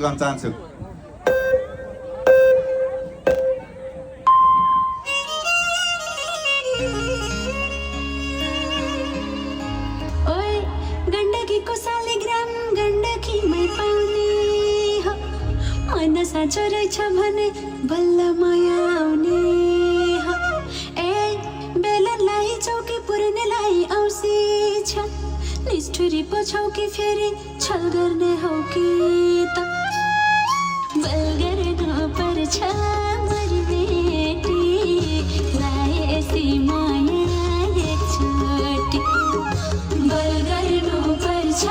गर्न चाहन्छु। गण्डकीको शालिग्राम गण्डकीमै पाउने हो, मन साँचो रहेछ भने बल्ल माया आउने हो। ए बेलनलाई चौकी पुर्नेलाई औँसी छ, निष्ठुरी पो छौ कि फेरि छल गर्ने हौ कि त? बल गर्नु पर्छ मरिबेटी, लाएसी माया एकचोटि। बल गर्नु पर्छ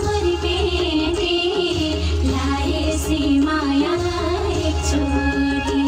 मरिबेटी, लाएसी माया एकचोटि।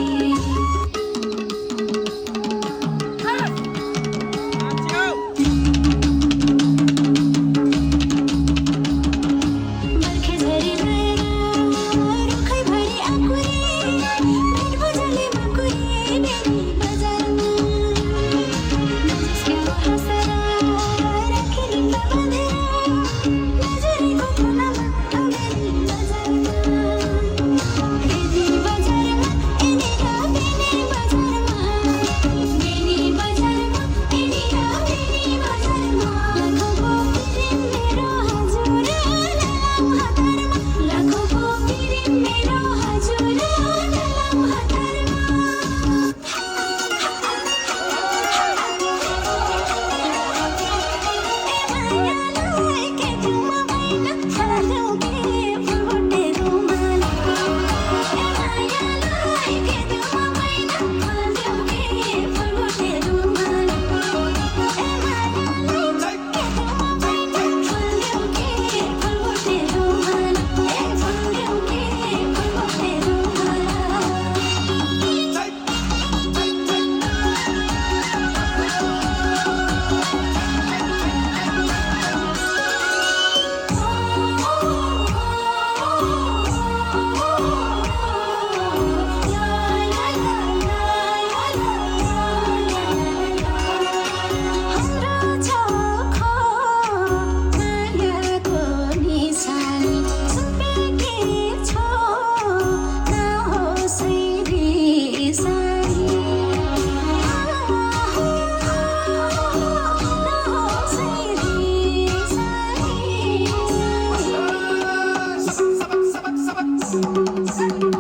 Sabak sabak sabak.